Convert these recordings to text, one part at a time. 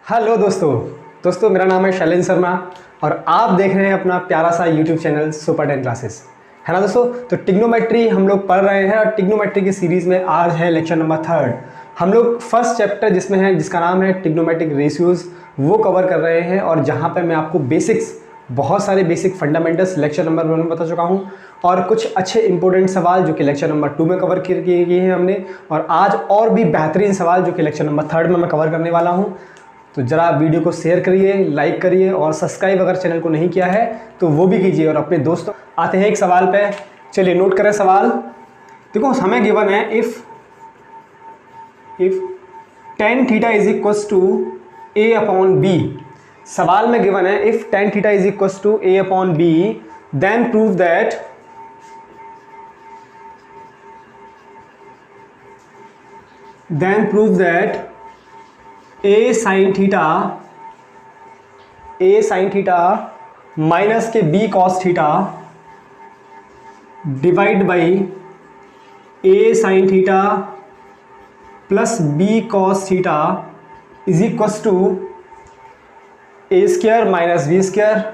Hello दोस्तों मेरा नाम है शैलेंद्र शर्मा और आप देख रहे हैं अपना प्यारा सा यूट्यूब चैनल सुपर 10 क्लासेस, है ना दोस्तों। तो टिग्नोमेट्री हम लोग पढ़ रहे हैं और टिग्नोमेट्री की सीरीज़ में आज है लेक्चर नंबर 3। हम लोग फर्स्ट चैप्टर जिसका नाम है टिग्नोमेट्रिक रेशियोज़ वो कवर कर रहे हैं और जहाँ पे मैं आपको बहुत सारे बेसिक फंडामेंटल्स लेक्चर नंबर 1 में बता चुका हूँ और कुछ अच्छे इंपॉर्टेंट सवाल जो कि लेक्चर नंबर 2 में कवर किए गए हैं हमने, और आज और भी बेहतरीन सवाल जो कि लेक्चर नंबर 3 में मैं कवर करने वाला हूँ। तो ज़रा वीडियो को शेयर करिए, लाइक करिए और सब्सक्राइब अगर चैनल को नहीं किया है तो वो भी कीजिए और अपने दोस्तों। आते हैं एक सवाल पे, चलिए नोट करें सवाल। देखो हमें गिवन है if tan theta is equals to a upon b। सवाल में गिवन है if tan theta is equals to a upon b then prove that a sine theta minus के b cos theta divide by a sine theta plus b cos theta is equals to a square minus b square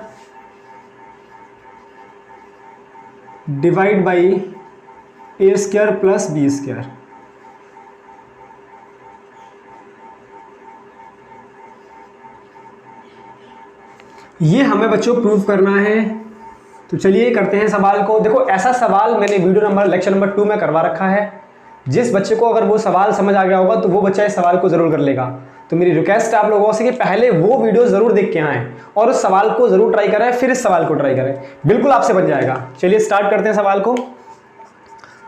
divide by a square plus b square. ये हमें बच्चों prove करना है। तो चलिए करते हैं सवाल को। देखो ऐसा सवाल मैंने लेक्चर नंबर 2 में करवा रखा है। जिस बच्चे को अगर वो सवाल समझ आ गया होगा तो वो बच्चा इस सवाल को ज़रूर कर लेगा। तो मेरी रिक्वेस्ट है आप लोगों से कि पहले वो वीडियो ज़रूर देख के आएँ और उस सवाल को ज़रूर ट्राई करें, फिर इस सवाल को ट्राई करें, बिल्कुल आपसे बन जाएगा। चलिए स्टार्ट करते हैं सवाल को।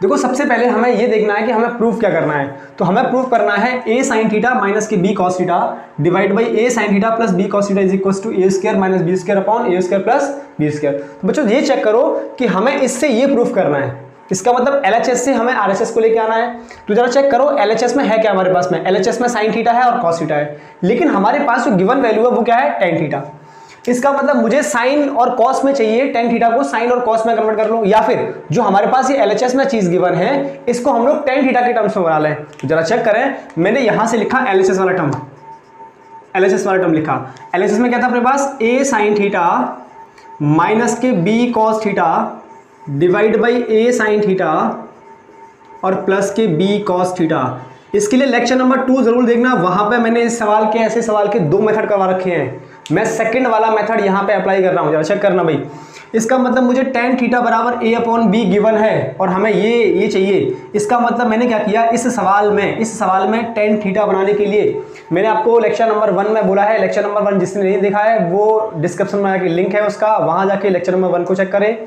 देखो सबसे पहले हमें ये देखना है कि हमें प्रूफ क्या करना है। तो हमें प्रूफ करना है a साइन थीटा माइनस के b cos theta divide by a sine theta plus b cos theta is equals to a square minus b square upon a square plus b square. तो बच्चों ये check करो कि हमें इससे ये proof करना है। इसका मतलब LHS से हमें RHS को लेके आना है। तो जरा चेक करो LHS में है क्या हमारे पास में। LHS में साइन थीटा है और कॉस थीटा है, लेकिन हमारे पास जो गिवन वैल्यू है वो क्या है, tan थीटा। इसका मतलब मुझे साइन और कॉस में चाहिए, tan थीटा को साइन और कॉस में कन्वर्ट कर लो, या फिर जो हमारे पास ये LHS में चीज गिवन है इसको हम लोग tan थीटा के टर्म्स में बना लें। जरा चेक करें, मैंने यहां से लिखा LHS वाला टर्म लिखा। LHS में क्या था अपने पास, a साइन थीटा माइनस के b cos theta divide by a sine theta और प्लस के b कॉस थीटा। इसके लिए लेक्चर नंबर 2 जरूर देखना, वहां पे मैंने इस सवाल के ऐसे सवाल के 2 मेथड करवा रखे हैं। मैं सेकंड वाला मेथड यहाँ पे अप्लाई कर रहा हूँ, जरा चेक करना भाई। इसका मतलब मुझे tan थीटा बराबर a अपॉन b गिवन है और हमें ये चाहिए। इसका मतलब मैंने क्या किया, इस सवाल में tan थीटा बनाने के लिए मैंने आपको लेक्चर नंबर 1 में बोला है। लेक्चर नंबर 1 जिसने नहीं देखा है वो डिस्क्रिप्शन में जाके लिंक है उसका, वहाँ जाके लेक्चर नंबर 1 को चेक करें।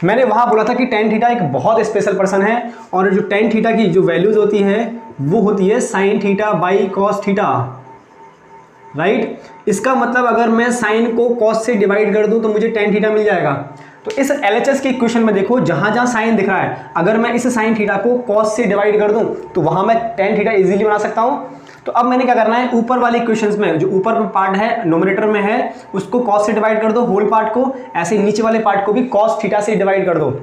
मैंने वहाँ बोला था कि tan थीटा एक बहुत स्पेशल पर्सन है और जो tan थीटा की जो वैल्यूज होती है वो होती है sine theta by cos theta, right. इसका मतलब अगर मैं साइन को कॉस से डिवाइड कर दूं तो मुझे tan थीटा मिल जाएगा। तो इस LHS के इक्वेशन में देखो जहां जहां साइन दिख रहा है, अगर मैं इस साइन थीटा को कॉस से डिवाइड कर दूं तो वहां मैं tan थीटा इजीली बना सकता हूं। तो अब मैंने क्या करना है, ऊपर वाले इक्वेशंस में जो ऊपर में पार्ट है नोमिनेटर में है उसको कॉस से डिवाइड कर दो होल पार्ट को, ऐसे नीचे वाले पार्ट को भी कॉस थीटा से डिवाइड कर दो।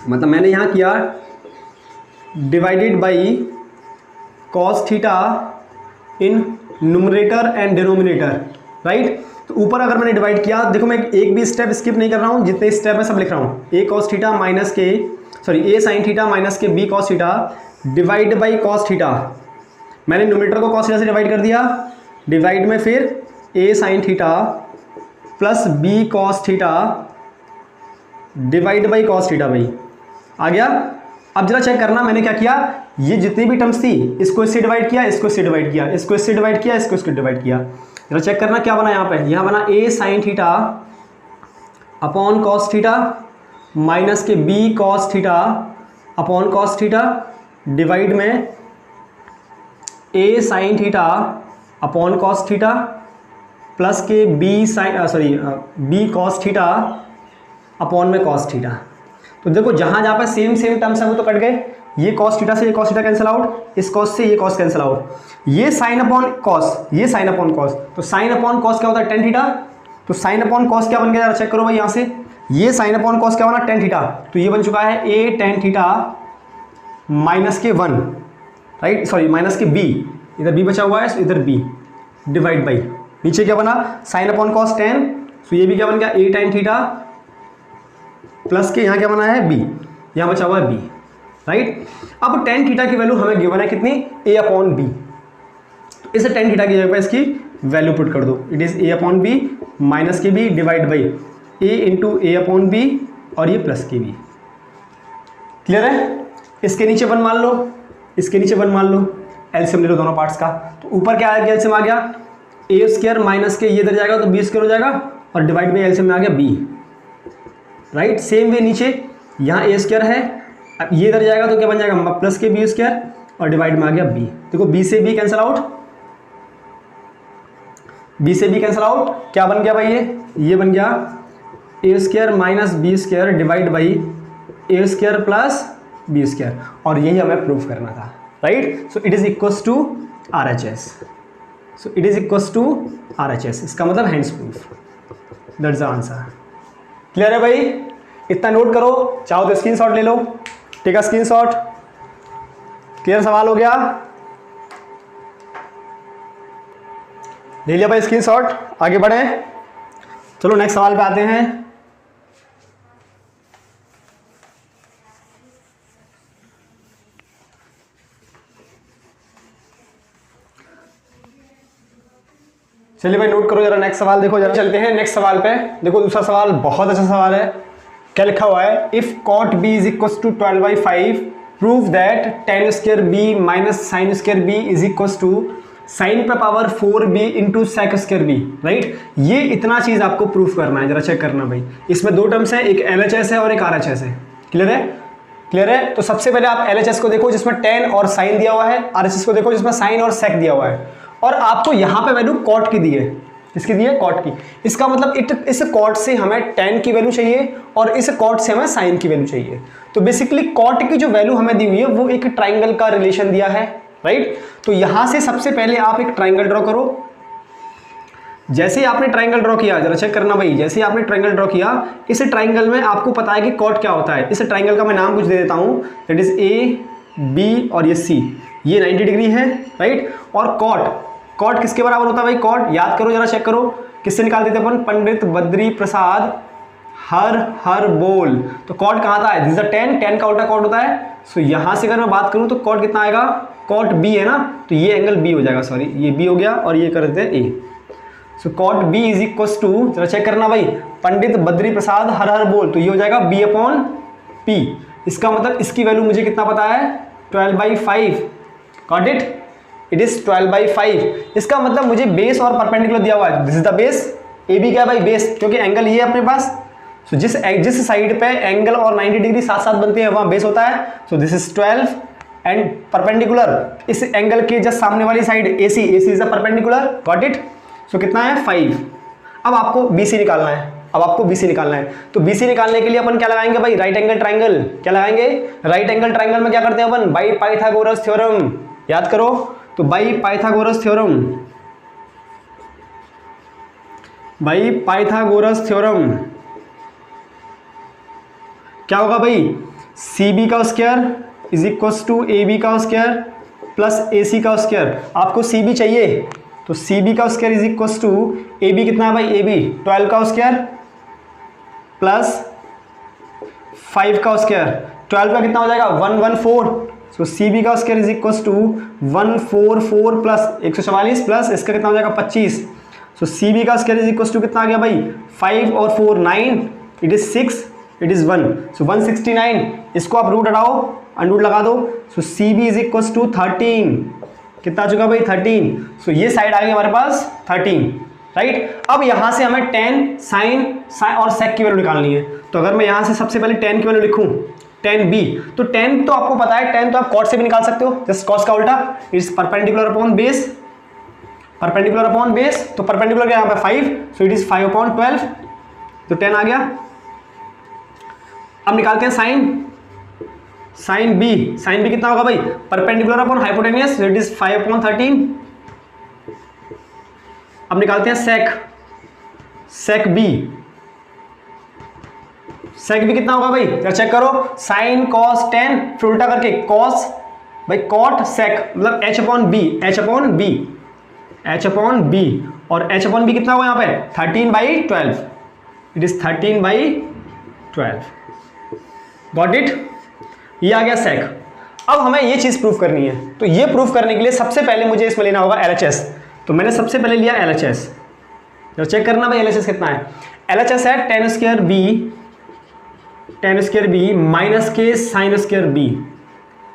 मतलब मैंने यहाँ किया divided by cos theta in numerator and denominator, right. तो ऊपर अगर मैंने डिवाइड किया, देखो मैं एक भी स्टेप स्किप नहीं कर रहा हूँ, जितने स्टेप है सब लिख रहा हूँ। a साइन थीटा माइनस के b cos theta divide by cos theta. मैंने न्यूमरेटर को कॉस थीटा से डिवाइड कर दिया, डिवाइड में फिर a sine theta plus b cos theta divide by cos theta. भाई आ गया। अब जरा चेक करना मैंने क्या किया, ये जितनी भी टर्म्स थी इसको इससे डिवाइड किया, इसको इससे डिवाइड किया, इसको इससे डिवाइड किया, इसको इसको डिवाइड किया। जरा चेक करना क्या बना यहाँ पे, यहाँ बना a sine theta upon cos theta minus के b cos theta upon cos theta divide में a sine theta upon cos theta plus के b कॉस थीटा अपॉन में कॉस थीटा। तो देखो जहां जहां पे सेम टर्म्स है वो तो कट गए। ये cos थीटा से ये cos थीटा कैंसिल आउट, इस cos से ये cos कैंसिल आउट, ये sin अपॉन cos, ये sin अपॉन cos। तो sin अपॉन cos क्या होता है, tan थीटा। तो sin अपॉन cos क्या बन गया, जरा चेक करो भाई यहाँ से। ये sin अपॉन cos क्या बना, tan थीटा। तो ये बन चुका है a tan थीटा माइनस के 1, राइट, सॉरी माइनस के b, इधर b बचा हुआ है इधर b डिवाइड बाई नीचे क्या बना, साइन अपॉन कॉस टेन, तो ये भी क्या बन गया ए टाइन थीटा प्लस के यहाँ क्या बना है बी, यहाँ बचा हुआ है बी, राइट। अब टेन थीटा की वैल्यू हमें गिवन है कितनी, ए अपॉन बी, तो इसे टेन थीटा की जगह पर इसकी वैल्यू पुट कर दो, it is A upon B minus के B divide by A into A upon B और ये प्लस के बी। क्लियर है। इसके नीचे वन मान लो, इसके नीचे वन मान लो, एलसीएम ले लो दोनों पार्ट्स का, तो ऊपर क्या आ गया, एलसीएम आ गया ए स्क्वायर माइनस के ये इधर जाएगा तो बी स्क्वायर हो जाएगा और डिवाइड बाई एलसीएम में आ गया बी, राइट। सेम वे नीचे यहाँ ए स्क्वायर है, अब ये इधर जाएगा तो क्या बन जाएगा प्लस के बी स्क्वायर और डिवाइड में आ गया बी। देखो बी से बी कैंसिल आउट, बी से बी कैंसिल आउट, क्या बन गया भाई ये बन गया A square minus B square divide by A square plus B square, और यही हमें प्रूफ करना था, right. So it is equals to R H S, so it is equals to R H S, इसका मतलब hence proof, that's the answer. Clear है भाई, इतना नोट करो, चाहो तो स्क्रीनशॉट ले लो, ठीक है स्क्रीनशॉट। क्लियर, सवाल हो गया, ले लिया भाई स्क्रीनशॉट, आगे बढ़े। चलो नेक्स्ट सवाल पे आते हैं। चलिए भाई नोट करो जरा, नेक्स्ट सवाल देखो जरा, चलते हैं नेक्स्ट सवाल पे। देखो दूसरा सवाल बहुत अच्छा सवाल है, क्या लिखा हुआ है, if cot B is equal to 12/5 prove that tan square B minus sine square B is equal to sine पे power 4b into sec square B, right. ये इतना चीज आपको प्रूफ करना है, जरा चेक करना भाई। इसमें दो टर्म्स है, एक LHS है और एक RHS है। क्लियर है, क्लियर है। तो सबसे पहले आप LHS को देखो जिसमें टेन और साइन दिया हुआ है, RHS को देखो जिसमें साइन और सेक दिया हुआ है, और आपको यहाँ पे वैल्यू कॉट की दी है, किसकी दी है, कॉट की। इसका मतलब इस कॉट से हमें टेन की वैल्यू चाहिए और इस कॉट से हमें साइन की वैल्यू चाहिए। तो बेसिकली कॉट की जो वैल्यू हमें दी हुई है वो एक ट्राइंगल का रिलेशन दिया है, राइट। तो यहां से सबसे पहले आप एक ट्राइंगल ड्रॉ करो। जैसे ही आपने ट्राइंगल ड्रॉ किया, जरा चेक करना भाई, जैसे ही आपने ट्राइंगल ड्रॉ किया, इस ट्राइंगल में आपको पता है कि कॉट क्या होता है। इस ट्राइंगल का मैं नाम कुछ दे देता हूं, दैट इज AB और ये C, ये 90 डिग्री है, राइट। और कॉट किसके बराबर होता है भाई, कॉट याद करो, जरा चेक करो, किससे निकालते थे अपन, पंडित बद्री प्रसाद हर बोल। तो कॉट कहाँ था, दिस इज 10 का उल्टा कॉट होता है। सो यहां से अगर मैं बात करूं तो कॉट कितना आएगा, कॉट B है ना, तो ये एंगल B हो जाएगा, सॉरी ये B हो गया और ये कर देते हैं A। So cot B is equal to, जरा चेक करना भाई, पंडित बद्री प्रसाद हर बोल, तो ये हो जाएगा B अपॉन P। इसका मतलब इसकी वैल्यू मुझे कितना पता है, 12/5, गॉट इट, इट इज 12/5। इसका मतलब मुझे बेस और परपेंडिकुलर दिया हुआ है, this is the base, AB क्या है भाई, बेस, क्योंकि एंगल ये है अपने पास। सो जिस साइड पे एंगल और 90 डिग्री साथ साथ बनते हैं वहां बेस होता है। So this is 12 and perpendicular इस एंगल के जस्ट सामने वाली side AC is the perpendicular, got it. So कितना है 5। अब आपको BC निकालना है, तो BC निकालने के लिए अपन क्या लगाएंगे भाई, राइट एंगल ट्राइंगल। क्या लगाएंगे, राइट एंगल ट्राइंगल में क्या करते हैं अपन, बाई पाइथागोरस थ्योरम, याद करो। तो बाई पाइथागोरस थ्योरम क्या होगा भाई, CB का square is equal to AB का स्क्वायर प्लस AC का स्क्वायर। आपको CB चाहिए तो CB का square is equal to AB, कितना है भाई, AB 12 का स्क्वायर प्लस 5 का स्क्वायर, 12 का कितना हो जाएगा 114। सो CB का square is equal to 144 plus 144 plus इसका कितना हो जाएगा 25। सो CB का स्क्वायर इज इक्वल टू कितना आ गया भाई, 5 और 4 9, it is 6, it is 1, so 169। इसको आप रूट हटाओ, अंडरूट लगा दो। So CB is equal to 13, कितना आ चुका भाई 13। सो ये साइड आ गई हमारे पास 13, राइट। अब यहां से हमें टेन साइन और सेक की वैल्यू निकालनी है। तो अगर मैं यहां से सबसे पहले टेन की वैल्यू लिखूं, टेन B, तो टेन तो आपको पता है, टेन तो आप कॉट से भी निकाल सकते हो, जस्ट कॉस का उल्टा, इट्स परपेंडिकुलर अपॉन बेस, तो परपेंडिकुलर क्या यहाँ पे 5, सो इट इज 5/12, तो 10 आ गया। अब निकालते हैं साइन B कितना होगा भाई, perpendicular upon hypotenuse, so it is 5/13। अब निकालते हैं सेक B कितना होगा भाई, जरा चेक करो, साइन कॉस 10 फिर उल्टा करके कॉस भाई कॉट सेक, मतलब H upon B h upon B, और h अपॉन बी कितना हुआ यहाँ पे 13/12, इट इज 13/12। Got it? ये आ गया सेक। अब हमें ये चीज़ प्रूफ करनी है, तो ये प्रूफ करने के लिए सबसे पहले मुझे इसमें लेना होगा LHS। तो मैंने सबसे पहले लिया LHS। तो चेक करना भाई LHS कितना है। LHS है tan स्क्वायर बी माइनस के sine square B.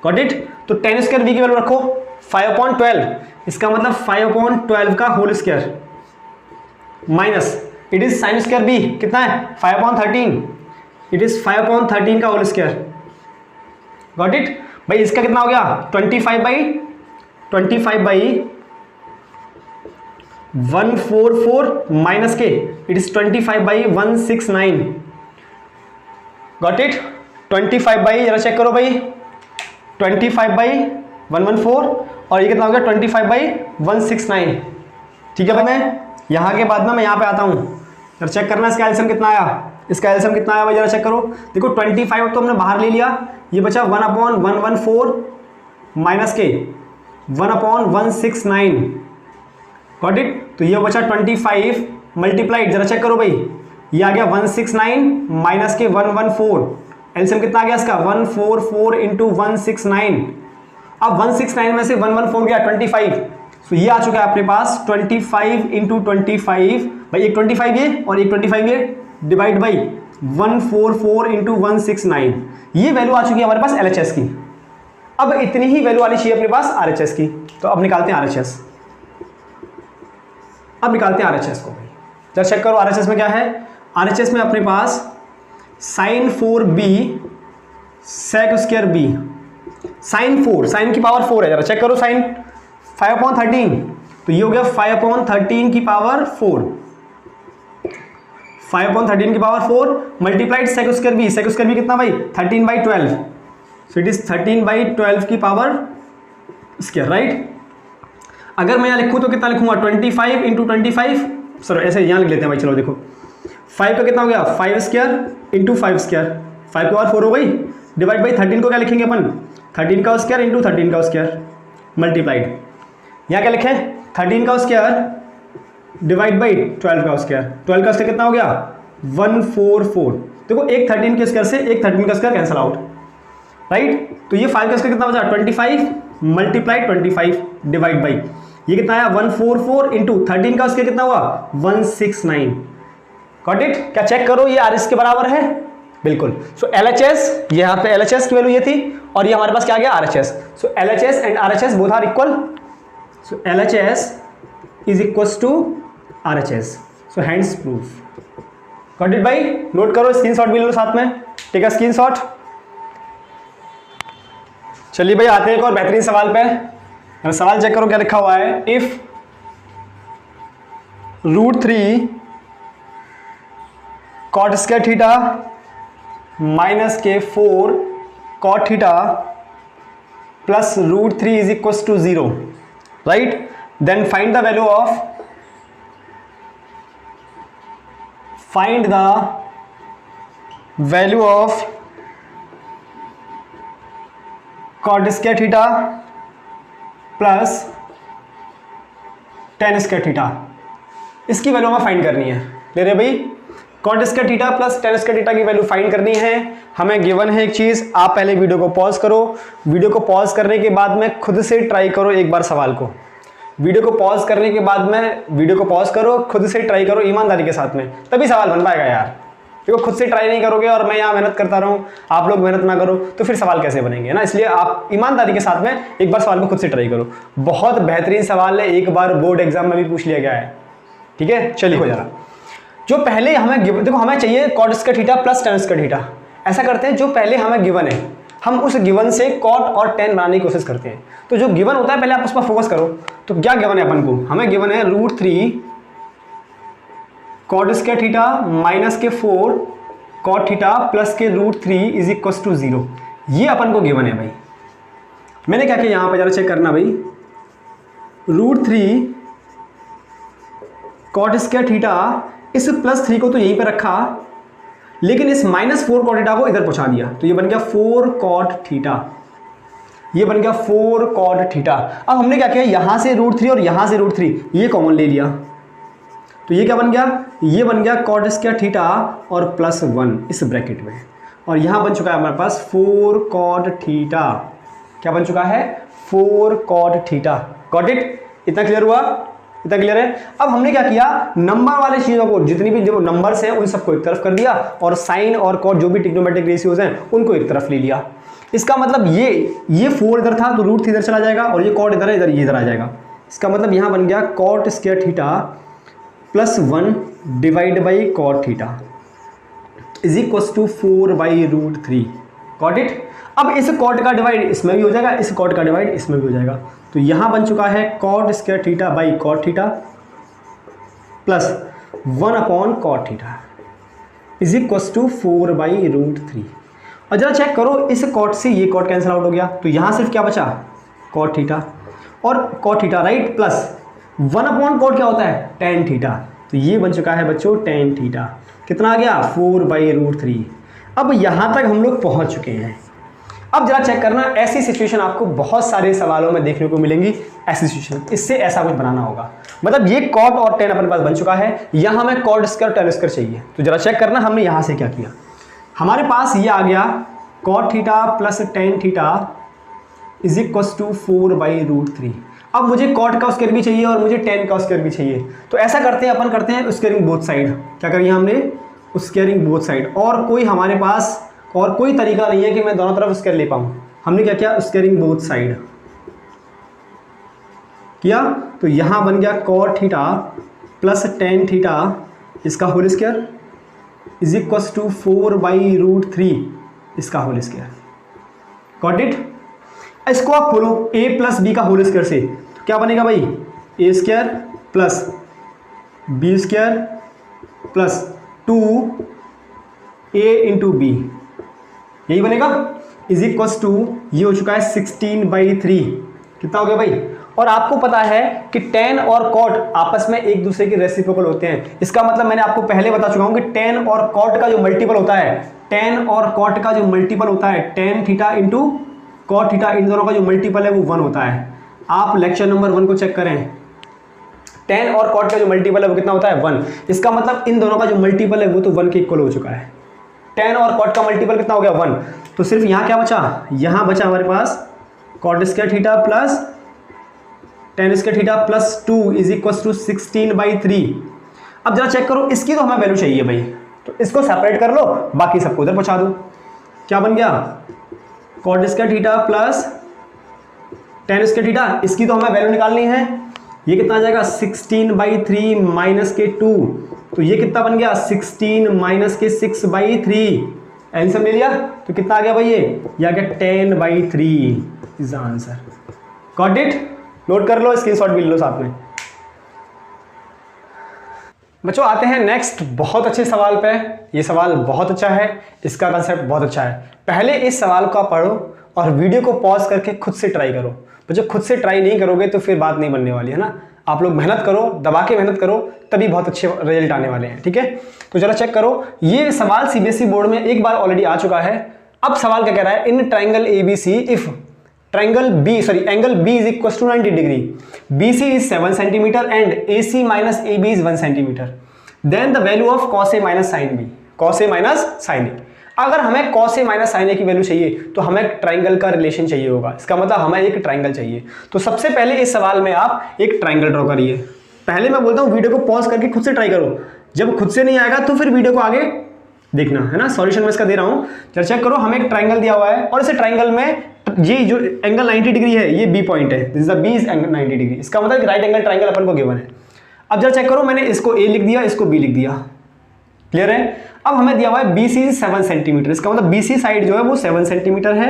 Got it? तो tan स्क्वायर बी की वैल्यू रखो 5/12, इसका मतलब 5/12 का whole square minus it is sine square B कितना है 5/13, इट इज 5/13 का होल स्क्वायर। Got it? भाई इसका कितना हो गया 25/144 माइनस के इट इज 25/169। Got it? 25 जरा चेक करो भाई 25/114 और ये कितना हो गया 25/169। ठीक है भाई, मैं यहाँ के बाद में मैं यहाँ पे आता हूँ, जरा चेक करना इसका एलसीएम कितना आया। इसका एलसीएम कितना आया भाई जरा चेक करो। देखो 25 तो हमने बाहर ले लिया, ये बचा 1/114 माइनस के 1/169। Got it? तो ये बचा 25 मल्टीप्लाइड, जरा चेक करो भाई, ये आ गया 169 माइनस के 114। एलसीएम कितना आ गया इसका 144 इंटू 169। अब 169 में से 114 गया 25, तो ये आ चुका है अपने पास 25 इंटू 25। भाई एक 25 ये और एक 25 ये डिवाइड बाई 144 इंटू 169। ये वैल्यू आ चुकी है हमारे पास LHS की। अब इतनी ही वैल्यू आनी चाहिए अपने पास RHS की। तो अब निकालते हैं RHS। अब निकालते हैं RHS को भाई, जरा चेक करो RHS में क्या है। RHS में अपने पास sin 4b sec square b, sin 4 sin की पावर 4 है, जरा चेक करो sin 5/13, तो ये हो गया 5/13 की पावर 4, 5/13 की power 4 multiplied sec square b, sec square b कितना भाई 13/12, सो इट इज 13/12 की पावर स्क्वायर, राइट। अगर मैं यहाँ लिखूँ तो कितना लिखूंगा 25 इंटू 25, सॉरी ऐसे यहाँ लिख लेते हैं भाई, चलो देखो 5 का कितना हो गया 5 स्क्वायर इंटू 5 स्क्वायर, 5 की पावर 4 हो गई, डिवाइड बाई 13 को क्या लिखेंगे अपन 13 का स्क्वायर इंटू 13 का स्क्वायर मल्टीप्लाइड, यहाँ क्या लिखें 13 का स्क्वायर डिवाइड बाई 12 का स्क्वायर, 12 का स्क्वायर कितना हो गया 144। देखो एक 13 के स्क्वायर से एक 13 का स्क्वायर कैंसिल आउट, राइट। तो ये 5 का स्क्वायर कितना बचा 25 मल्टीप्लाइड 25 डिवाइड बाई ये कितना आया 144 इंटू 13 का स्क्वायर कितना हुआ 169। Got it? क्या चेक करो ये RHS के बराबर है, बिल्कुल। सो LHS, ये यहाँ पे LHS की वैल्यू ये थी और ये हमारे पास क्या आ गया RHS। So LHS and RHS both are equal, so LHS is equals to RHS, so hence proof. Got it भाई? नोट करो, स्क्रीनशॉट भी लो साथ में, ठीक है स्क्रीनशॉट। चलिए भाई आते हैं एक और बेहतरीन सवाल पे। सवाल चेक करो क्या लिखा हुआ है। If √3 cot square theta minus के 4 cot theta plus √3 is equals to 0, right, then find the value of cot square theta plus tan square theta, इसकी वैल्यू हमें फाइंड करनी है। ले रहे भाई, cot square theta plus tan square theta की value find करनी है। हमें गिवन है एक चीज़, आप पहले वीडियो को पॉज करो, वीडियो को पॉज करने के बाद में खुद से ट्राई करो एक बार सवाल को, वीडियो को पॉज करने के बाद में वीडियो को पॉज करो, खुद से ट्राई करो ईमानदारी के साथ में, तभी सवाल बन पाएगा यार। देखो खुद से ट्राई नहीं करोगे और मैं यहाँ मेहनत करता रहूँ, आप लोग मेहनत ना करो तो फिर सवाल कैसे बनेंगे ना। इसलिए आप ईमानदारी के साथ में एक बार सवाल को खुद से ट्राई करो। बहुत बेहतरीन सवाल है, एक बार बोर्ड एग्जाम में भी पूछ लिया गया है, ठीक है। चलिए हो जरा, जो पहले हमें देखो हमें चाहिए cot square theta plus tan square theta. ऐसा करते हैं जो पहले हमें गिवन है हम उस गिवन से cot और tan बनाने की कोशिश करते हैं। तो जो गिवन होता है पहले आप उस पर फोकस करो। तो क्या गिवन है अपन को, हमें गिवन है √3 cot स्क्वायर थीटा माइनस के 4 cot थीटा प्लस के √3 इज इक्वल्स टू 0, ये अपन को गिवन है भाई। मैंने क्या किया यहाँ पर जरा चेक करना भाई, √3 cot स्क्वायर थीटा, इस +3 को तो यहीं पे रखा, लेकिन इस -4 cot थीटा को इधर पहुंचा दिया, तो ये बन गया 4 cot थीटा। ये बन गया 4 कॉट थीटा। अब हमने क्या किया, यहाँ से √3 और यहाँ से √3 ये कॉमन ले लिया, तो ये क्या बन गया, ये बन गया कॉट स्क्वायर थीटा और +1 इस ब्रैकेट में, और यहाँ बन चुका है हमारे पास 4 कॉट थीटा। क्या बन चुका है, 4 कॉट थीटा। Got it? इतना क्लियर हुआ? इतना क्लियर है? अब हमने क्या किया, नंबर वाले चीज़ों को, जितनी भी जो नंबर्स हैं उन सबको एक तरफ कर दिया, और साइन और कॉट जो भी ट्रिग्नोमेट्रिक रेशियोज हैं उनको एक तरफ ले लिया। इसका मतलब ये 4 इधर था तो √3 इधर चला जाएगा, और ये कॉट इधर है, इधर ये इधर आ जाएगा। इसका मतलब यहाँ बन गया cot square theta +1 divide by cot theta is equal to 4/√3। Got it? अब इस कॉट का डिवाइड इसमें भी हो जाएगा, इस कॉट का डिवाइड इसमें भी हो जाएगा, तो यहाँ बन चुका है cot square theta by cot theta +1 cot theta is equal to 4/√3। और जरा चेक करो, इस कॉट से ये कॉट कैंसिल आउट हो गया, तो यहाँ सिर्फ क्या बचा, कॉट थीटा और कॉट थीटा, राइट, +1 कॉट क्या होता है, tan थीटा, तो ये बन चुका है बच्चों tan थीटा। कितना आ गया, 4/√3। अब यहाँ तक हम लोग पहुँच चुके हैं। अब जरा चेक करना, ऐसी सिचुएशन आपको बहुत सारे सवालों में देखने को मिलेंगी। ऐसी सिचुएशन, इससे ऐसा कुछ बनाना होगा, मतलब ये कॉट और tan अपने पास बन चुका है, यहाँ हमें कॉट स्क्वायर tan स्क्वायर चाहिए। तो जरा चेक करना हमने यहाँ से क्या किया, हमारे पास ये आ गया cot theta plus tan theta is equal to 4/√3। अब मुझे कॉट का स्क्वायर भी चाहिए और मुझे tan का स्क्वायर भी चाहिए, तो ऐसा करते हैं, अपन करते हैं स्क्वायरिंग बोथ साइड। क्या करिए हमने, स्क्वायरिंग बोथ साइड, और कोई हमारे पास और कोई तरीका नहीं है कि मैं दोनों तरफ स्क्वायर ले पाऊँ। हमने क्या किया, स्क्वायरिंग बोथ साइड किया, तो यहाँ बन गया cot theta plus tan theta इसका whole square is equal to 4/√3 इसका होल स्क्वायर। Got it? इसको आप खोलो a प्लस बी का होल स्क्वायर से, तो क्या बनेगा भाई, a square plus B square plus 2a into B, यही बनेगा, इज इक्वल टू, ये हो चुका है 16/3। कितना हो गया भाई? और आपको पता है कि tan और cot आपस में एक दूसरे के रेसिप्रोकल होते हैं। इसका मतलब मैंने आपको पहले बता चुका हूं कि tan और cot का जो मल्टीपल होता है, tan और cot का जो मल्टीपल होता है, tan theta into cot theta, इन दोनों का जो मल्टीपल है वो 1 होता है। आप लेक्चर नंबर 1 को चेक करें, tan और cot का जो मल्टीपल है वो कितना होता है, 1। इसका मतलब इन दोनों का जो मल्टीपल है वो तो 1 के इक्वल हो चुका है। tan और cot का मल्टीपल कितना हो गया, 1। तो सिर्फ यहाँ क्या बचा, यहाँ बचा हमारे पास cot square theta plus tan square theta plus 2 is equal to 16/3। अब जरा चेक करो, इसकी तो हमें वैल्यू चाहिए भाई, तो इसको सेपरेट कर लो, बाकी सबको उधर पहुँचा दो। क्या बन गया, cot square theta plus tan square theta, इसकी तो हमें वैल्यू निकालनी है। ये कितना आ जाएगा, 16/3 माइनस के 2, तो ये कितना बन गया, 16 माइनस के 6/3। आंसर ले लिया, तो कितना आ गया भाई, ये आ गया 10/3 is the answer. Got it? Note कर लो, स्क्रीनशॉट भी ले लो साथ में। बच्चों आते हैं नेक्स्ट बहुत अच्छे सवाल पे। ये सवाल बहुत अच्छा है, इसका कंसेप्ट बहुत अच्छा है। पहले इस सवाल को आप पढ़ो और वीडियो को पॉज करके खुद से ट्राई करो। बच्चों खुद से ट्राई नहीं करोगे तो फिर बात नहीं बनने वाली है ना। आप लोग मेहनत करो, दबा के मेहनत करो, तभी बहुत अच्छे रिजल्ट आने वाले हैं। ठीक है, तो जरा चेक करो, ये सवाल सीबीएसई बोर्ड में एक बार ऑलरेडी आ चुका है। अब सवाल क्या कह रहा है, in triangle ABC if angle B is equals to 90 degree, BC is 7 cm and AC minus AB is 1 cm, then the value of cos A minus sin B, cos A minus sin A। अगर हमें cos A minus sin A की value चाहिए तो हमें triangle का relation चाहिए होगा। इसका मतलब हमें एक ट्राइंगल चाहिए। तो सबसे पहले इस सवाल में आप एक ट्राइंगल ड्रॉ करिए। पहले मैं बोलता हूँ वीडियो को पॉज करके खुद से ट्राई करो, जब खुद से नहीं आएगा तो फिर वीडियो को आगे देखना है ना। सॉल्यूशन मैं इसका दे रहा हूँ, चल चेक करो। हमें एक ट्राइंगल दिया हुआ है और इस ट्राइंगल में ये जो एंगल 90 डिग्री है, ये बी पॉइंट है, this is the B is angle 90 degree. इसका मतलब राइट एंगल ट्राइंगल अपन को गिवन है। अब जरा चेक करो, मैंने इसको ए लिख दिया, इसको बी लिख दिया, क्लियर है। अब हमें दिया हुआ है बी सी 7 सेंटीमीटर, इसका मतलब बी सी साइड जो है वो 7 सेंटीमीटर है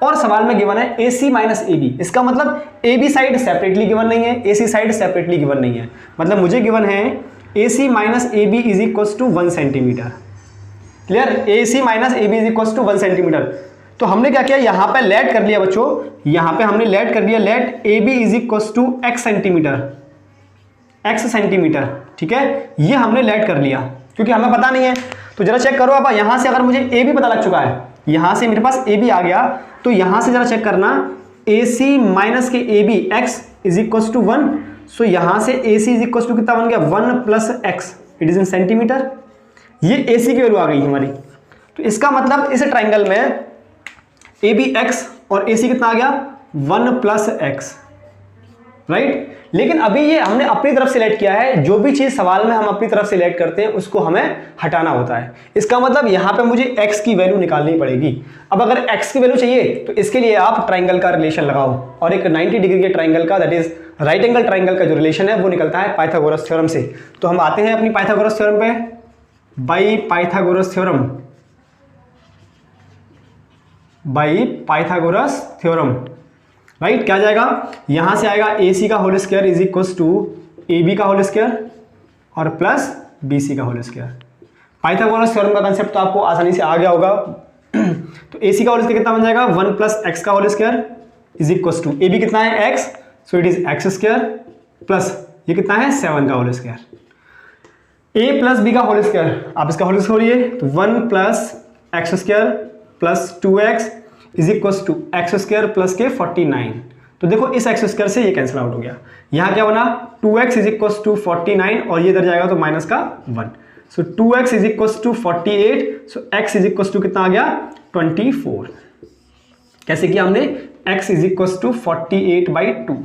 और सवाल में गिवन है A C minus A B. इसका मतलब A B side separately given नहीं है, A C side separately given नहीं है। मतलब मुझे गिवन है A C minus A B is equal to 1 centimetre, clear. A C minus A B is equal to 1 centimetre. तो हमने क्या किया, यहाँ पे लेट कर लिया बच्चों, यहाँ पे हमने लेट कर दिया, let A B is equal to X centimetre, X centimetre, ठीक है। ये हमने लेट कर लिया क्योंकि हमें पता नहीं है। तो जरा चेक करो, अब यहाँ से अगर मुझे ए बी पता लग चुका है, यहाँ से मेरे पास ए बी आ गया, तो यहाँ से जरा चेक करना ए सी माइनस के A B X is equal to 1। So यहां से A C is equal to कितना बन गया 1 plus X, it is in centimetre. ये ए सी की वैल्यू आ गई हमारी। तो इसका मतलब इस ट्राइंगल में ए बी एक्स और ए सी कितना आ गया 1 प्लस एक्स, राइट। लेकिन अभी ये हमने अपनी तरफ सिलेक्ट किया है, जो भी चीज सवाल में हम अपनी तरफ सिलेक्ट करते हैं उसको हमें हटाना होता है। इसका मतलब यहां पे मुझे x की वैल्यू निकालनी पड़ेगी। अब अगर x की वैल्यू चाहिए तो इसके लिए आप ट्राइंगल का रिलेशन लगाओ, और एक 90 डिग्री के ट्राइंगल का, that is right angle triangle का जो रिलेशन है वो निकलता है पाइथागोरस थ्योरम से। तो हम आते हैं अपनी पाइथागोरस थ्योरम पे। By Pythagoras theorem, right. क्या जाएगा, यहां से आएगा ए सी का whole square is equal to A B का होल स्क्वायर और प्लस बी सी का होल स्क्वायर। पाइथागोरस थ्योरम का कंसेप्ट तो आपको आसानी से आ गया होगा। तो ए सी का होल स्क्वायर कितना बन जाएगा 1 प्लस एक्स का whole square is equal to A B कितना है X, so it is X square plus ये कितना है 7 का whole square. A plus B का होल स्क्वायर, आप इसका होल स्क्वायर खोलिए तो 1 plus X square plus 2x is equal to X square plus के 49। तो देखो इस एक्स स्क्वायर से ये कैंसिल आउट हो गया। यहाँ क्या बना 2x इज इक्वल टू 49 और ये इधर जाएगा तो माइनस का 1। So 2x is equal to 48, so x is equal to कितना आ गया 24। कैसे किया हमने, x is equal to 48/2।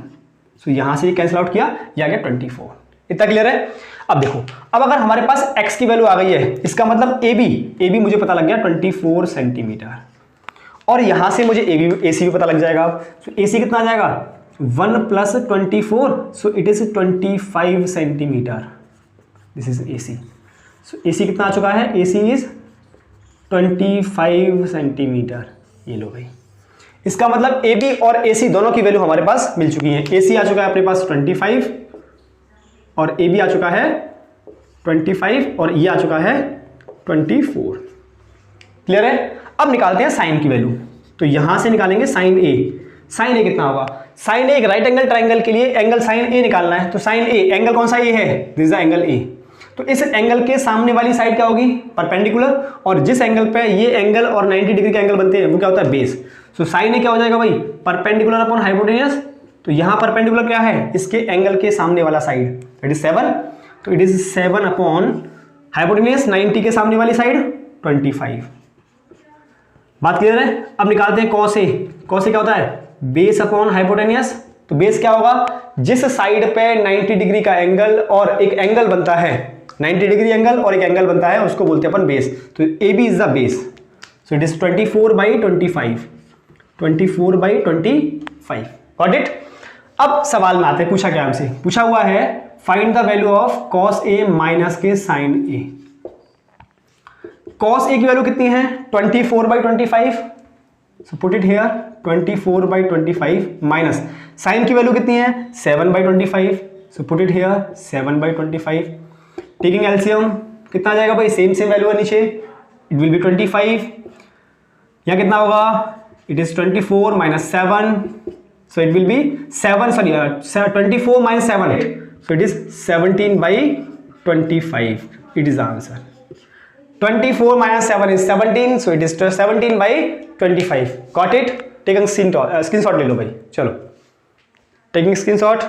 So यहाँ से ये कैंसिल आउट किया, ये आ गया 24। इतना क्लियर है। अब देखो, अब अगर हमारे पास x की वैल्यू आ गई है, इसका मतलब ए बी मुझे पता लग गया 24 सेंटीमीटर, और यहां से मुझे ए सी भी पता लग जाएगा। सो ए सी कितना आ जाएगा 1 plus 24, so it is 25 centimetre. This is A C. So A C कितना आ चुका है, ए सी इज 25 सेंटीमीटर। ये लो भाई, इसका मतलब ए बी और ए सी दोनों की वैल्यू हमारे पास मिल चुकी है। ए सी आ चुका है अपने पास 25 और ए बी आ चुका है 25 और ये आ चुका है 24। क्लियर है। अब निकालते हैं साइन की वैल्यू। तो यहां से निकालेंगे साइन ए। साइन ए कितना होगा, साइन ए एक राइट एंगल ट्राइंगल के लिए एंगल साइन ए निकालना है। तो साइन ए, एंगल कौन सा ए है, this is the angle A. तो इस एंगल के सामने वाली साइड क्या होगी, परपेंडिकुलर, और जिस एंगल पे ये एंगल और 90 डिग्री के एंगल बनते हैं वो क्या होता है, बेस। सो साइन ए क्या हो जाएगा भाई, परपेंडिकुलर अपॉन हाइपोटेन्यूस। तो यहां परपेंडिकुलर क्या है, इसके एंगल के सामने वाला साइड, दैट इज 7। तो इट इज 7 अपॉन हाइपोटेन्यूस 90 के सामने वाली साइड 25। बात क्लियर है। अब निकालते हैं कॉस ए। कॉस ए क्या होता है, बेस अपॉन हाइपोटेन्यूस। तो बेस क्या होगा, जिस साइड पे 90 डिग्री का एंगल और एक एंगल बनता है, 90 डिग्री एंगल और एक एंगल बनता है, उसको बोलते हैं अपन बेस। तो A B is the base. So it is 24/25, 24/25। Got it. अब सवाल में आते हैं, पूछा क्या हमसे, पूछा हुआ है find the value of cos A minus के साइन ए। कॉस ए की वैल्यू कितनी है 24/25, so put it here 24/25 minus sine की वैल्यू कितनी है 7/25, so put it here 7/25। Taking LCM कितना आ जाएगा भाई, सेम वैल्यू है नीचे, इट विल बी 25। यहाँ कितना होगा, it is 24 minus 7, so it will be 24 minus 7, so it is 17/25। It is the answer. 24 minus 7 is 17, so it is 17/25. Got it? Take a screenshot ले लो भाई, चलो टेकिंग स्क्रीनशॉट।